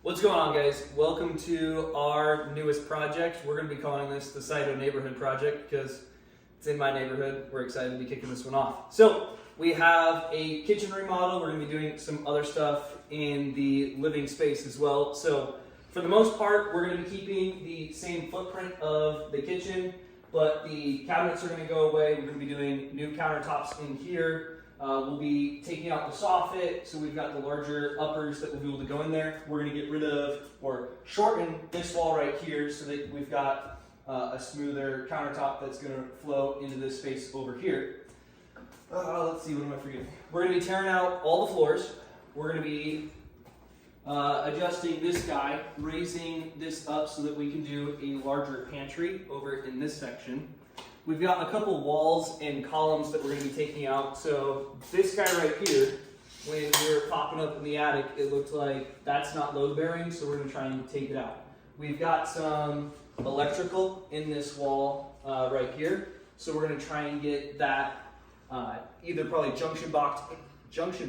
What's going on, guys? Welcome to our newest project. We're going to be calling this the Saito Neighborhood Project because it's in my neighborhood. We're excited to be kicking this one off. So we have a kitchen remodel. We're going to be doing some other stuff in the living space as well. So for the most part, we're going to be keeping the same footprint of the kitchen, but the cabinets are going to go away. We're going to be doing new countertops in here. We'll be taking out the soffit, so we've got the larger uppers that will be able to go in there. We're going to get rid of or shorten this wall right here so that we've got a smoother countertop that's going to flow into this space over here. Let's see, what am I forgetting? We're going to be tearing out all the floors. We're going to be adjusting this guy, raising this up so that we can do a larger pantry over in this section. We've got a couple walls and columns that we're going to be taking out. So this guy right here, when we were popping up in the attic, it looked like that's not load bearing, so we're going to try and take it out. We've got some electrical in this wall right here, so we're going to try and get that either probably junction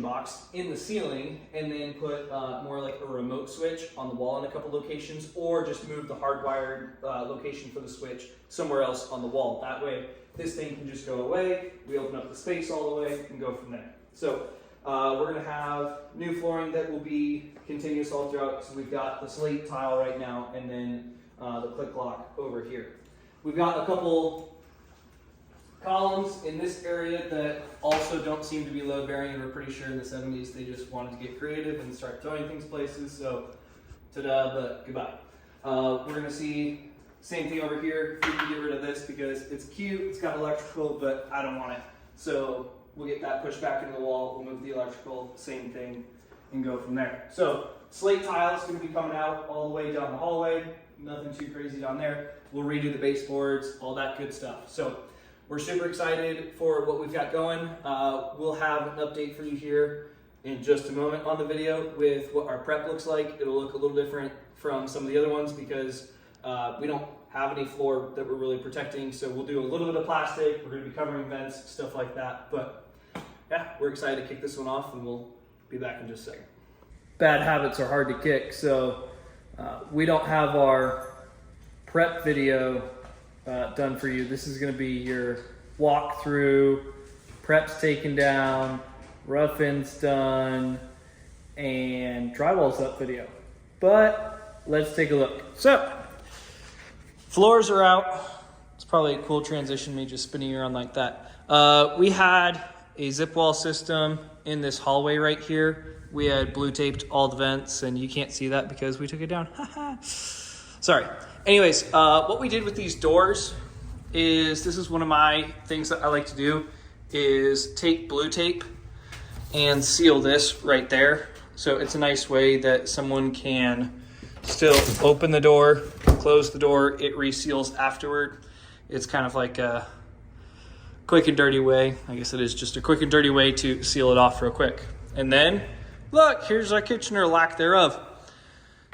box in the ceiling and then put more like a remote switch on the wall in a couple locations, or just move the hardwired location for the switch somewhere else on the wall. That way this thing can just go away, we open up the space all the way and go from there. So we're going to have new flooring that will be continuous all throughout. So we've got the slate tile right now and then the click lock over here. We've got a couple columns in this area that also don't seem to be load bearing, and we're pretty sure in the 70s they just wanted to get creative and start throwing things places, so ta-da, but goodbye. We're going to see same thing over here. We can get rid of this because it's cute, it's got electrical, but I don't want it. So we'll get that pushed back into the wall, we'll move the electrical, same thing, and go from there. So slate tile is going to be coming out all the way down the hallway, nothing too crazy down there. We'll redo the baseboards, all that good stuff. So we're super excited for what we've got going. We'll have an update for you here in just a moment on the video with what our prep looks like. It'll look a little different from some of the other ones because we don't have any floor that we're really protecting. So we'll do a little bit of plastic. We're gonna be covering vents, stuff like that. But yeah, we're excited to kick this one off, and we'll be back in just a second. Bad habits are hard to kick. So we don't have our prep video done for you. This is going to be your walkthrough, preps taken down, rough-ins done, and drywall's up video. But let's take a look. So floors are out. It's probably a cool transition, me just spinning around like that. We had a zip wall system in this hallway right here. We had blue taped all the vents, and you can't see that because we took it down. Sorry. Anyways, what we did with these doors is, this is one of my things that I like to do, is take blue tape and seal this right there. So it's a nice way that someone can still open the door, close the door, it reseals afterward. It's kind of like a quick and dirty way. I guess it is just a quick and dirty way to seal it off real quick. And then, look, here's our kitchen, or lack thereof.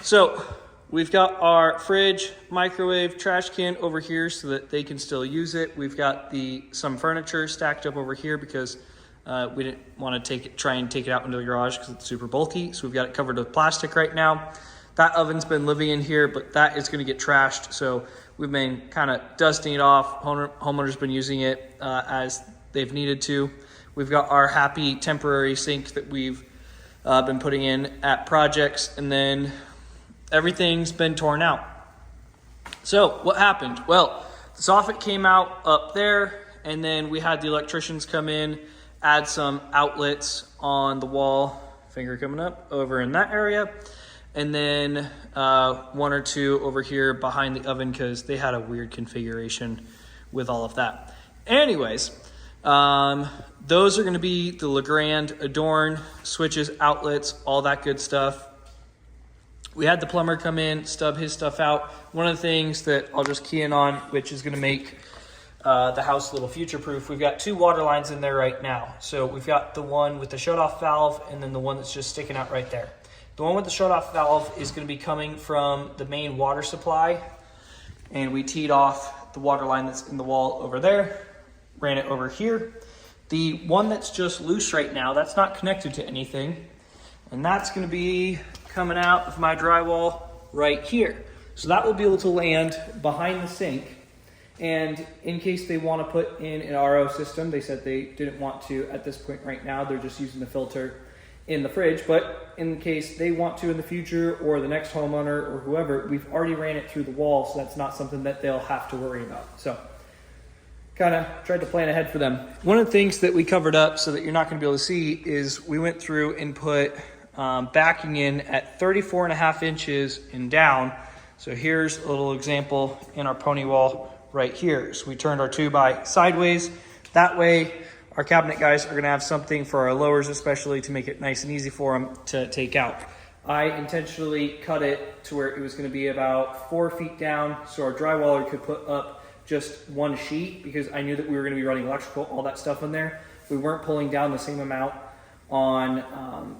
So we've got our fridge, microwave, trash can over here so that they can still use it. We've got some furniture stacked up over here because we didn't want to try and take it out into the garage because it's super bulky. So we've got it covered with plastic right now. That oven's been living in here, but that is going to get trashed. So we've been kind of dusting it off. Homeowners been using it as they've needed to. We've got our happy temporary sink that we've been putting in at projects, and then everything's been torn out. So what happened? Well, the soffit came out up there, and then we had the electricians come in, add some outlets on the wall, finger coming up, over in that area, and then one or two over here behind the oven because they had a weird configuration with all of that. Anyways, those are going to be the Legrand Adorn switches, outlets, all that good stuff. We had the plumber come in, stub his stuff out. One of the things that I'll just key in on, which is going to make the house a little future-proof, we've got two water lines in there right now. So we've got the one with the shut-off valve and then the one that's just sticking out right there. The one with the shut-off valve is going to be coming from the main water supply, and we teed off the water line that's in the wall over there, ran it over here. The one that's just loose right now, that's not connected to anything, and that's going to be coming out of my drywall right here. So that will be able to land behind the sink. And in case they want to put in an RO system, they said they didn't want to at this point right now. They're just using the filter in the fridge. But in case they want to in the future, or the next homeowner or whoever, we've already ran it through the wall, so that's not something that they'll have to worry about. So kind of tried to plan ahead for them. One of the things that we covered up so that you're not going to be able to see is we went through and put backing in at 34.5 inches and down. So here's a little example in our pony wall right here. So we turned our 2x sideways. That way our cabinet guys are going to have something for our lowers, especially to make it nice and easy for them to take out. I intentionally cut it to where it was going to be about 4 feet down, so our drywaller could put up just one sheet, because I knew that we were going to be running electrical, all that stuff in there. We weren't pulling down the same amount on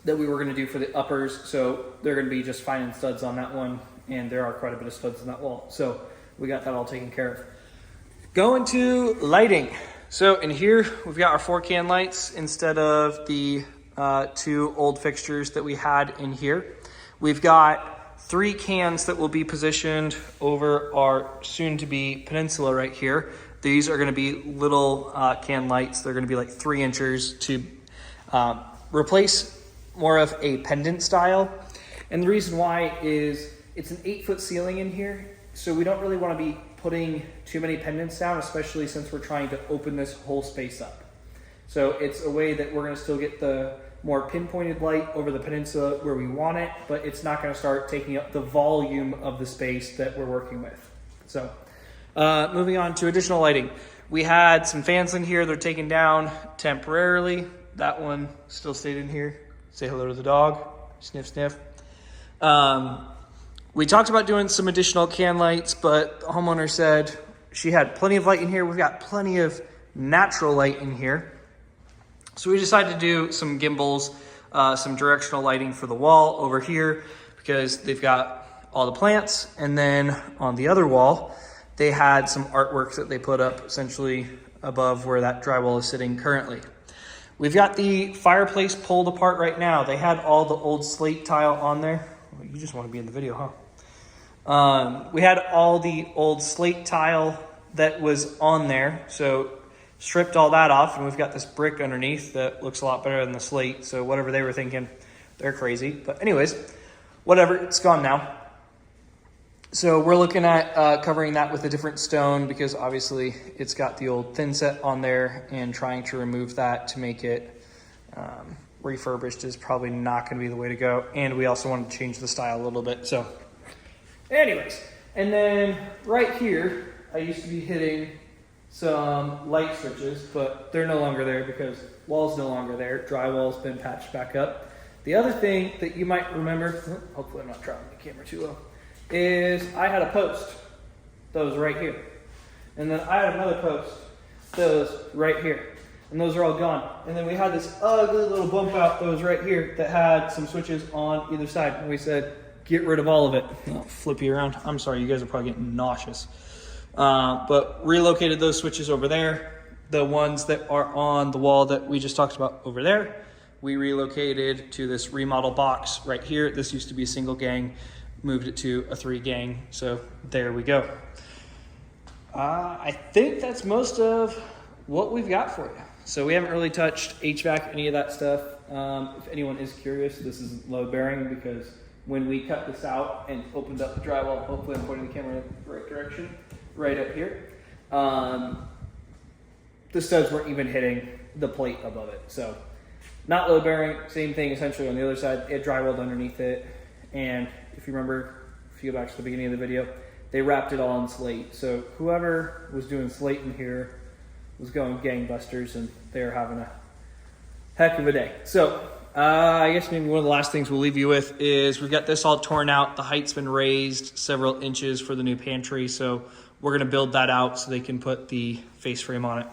that we were going to do for the uppers, so they're going to be just fine in studs on that one, and there are quite a bit of studs in that wall. So we got that all taken care of. Going to lighting. So in here, we've got our 4 can lights instead of the 2 old fixtures that we had in here. We've got 3 cans that will be positioned over our soon-to-be peninsula right here. These are going to be little can lights. They're going to be like 3 inches to replace more of a pendant style. And the reason why is it's an 8-foot ceiling in here, so we don't really want to be putting too many pendants down, especially since we're trying to open this whole space up. So it's a way that we're going to still get the more pinpointed light over the peninsula where we want it, but it's not going to start taking up the volume of the space that we're working with. So moving on to additional lighting. We had some fans in here. They're taken down temporarily. That one still stayed in here. Say hello to the dog. Sniff, sniff. We talked about doing some additional can lights, but the homeowner said she had plenty of light in here. We've got plenty of natural light in here. So we decided to do some gimbals, some directional lighting for the wall over here, because they've got all the plants. And then on the other wall, they had some artwork that they put up essentially above where that drywall is sitting currently. We've got the fireplace pulled apart right now. They had all the old slate tile on there. Well, you just want to be in the video, huh? We had all the old slate tile that was on there. So stripped all that off, and we've got this brick underneath that looks a lot better than the slate. So whatever they were thinking, they're crazy. But anyways, whatever, it's gone now. So we're looking at covering that with a different stone, because obviously it's got the old thin set on there, and trying to remove that to make it refurbished is probably not going to be the way to go. And we also wanted to change the style a little bit. So anyways, and then right here, I used to be hitting some light switches, but they're no longer there because wall's no longer there. Drywall's been patched back up. The other thing that you might remember, hopefully I'm not dropping the camera too low, is I had a post that was right here. And then I had another post that was right here. And those are all gone. And then we had this ugly little bump out that was right here that had some switches on either side. And we said, get rid of all of it. I'll flip you around. I'm sorry, you guys are probably getting nauseous. But relocated those switches over there. The ones that are on the wall that we just talked about over there, we relocated to this remodel box right here. This used to be a single gang. Moved it to a 3 gang, so there we go. I think that's most of what we've got for you. So we haven't really touched HVAC, any of that stuff. If anyone is curious, this is load bearing, because when we cut this out and opened up the drywall, hopefully I'm pointing the camera in the right direction, right up here, the studs weren't even hitting the plate above it. So not load bearing, same thing essentially on the other side. It drywalled underneath it, and if you remember, if you go back to the beginning of the video, they wrapped it all in slate. So whoever was doing slate in here was going gangbusters, and they're having a heck of a day. So I guess maybe one of the last things we'll leave you with is we've got this all torn out. The height's been raised several inches for the new pantry. So we're going to build that out so they can put the face frame on it.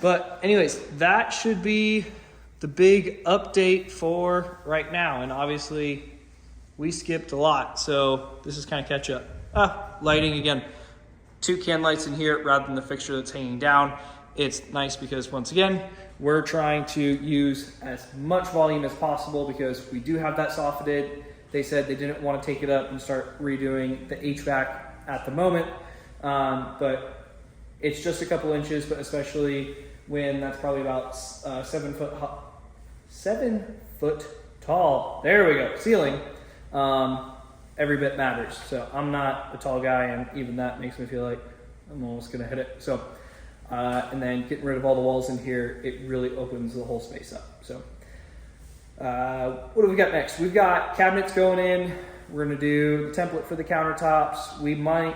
But anyways, that should be the big update for right now. And obviously we skipped a lot, so this is kind of catch up. Lighting again, 2 can lights in here rather than the fixture that's hanging down. It's nice because once again, we're trying to use as much volume as possible because we do have that soffitted. They said they didn't want to take it up and start redoing the HVAC at the moment, but it's just a couple inches, but especially when that's probably about 7 foot tall. There we go, ceiling. Every bit matters. So I'm not a tall guy, and even that makes me feel like I'm almost gonna hit it. So, and then getting rid of all the walls in here, it really opens the whole space up. So, what do we got next? We've got cabinets going in. We're gonna do the template for the countertops. We might,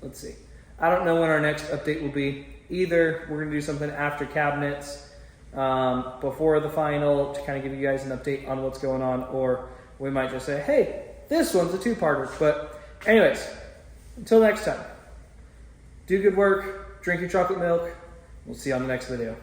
let's see. I don't know when our next update will be. Either we're gonna do something after cabinets, before the final to kind of give you guys an update on what's going on, or we might just say, hey, this one's a two-parter. But anyways, until next time, do good work, drink your chocolate milk. We'll see you on the next video.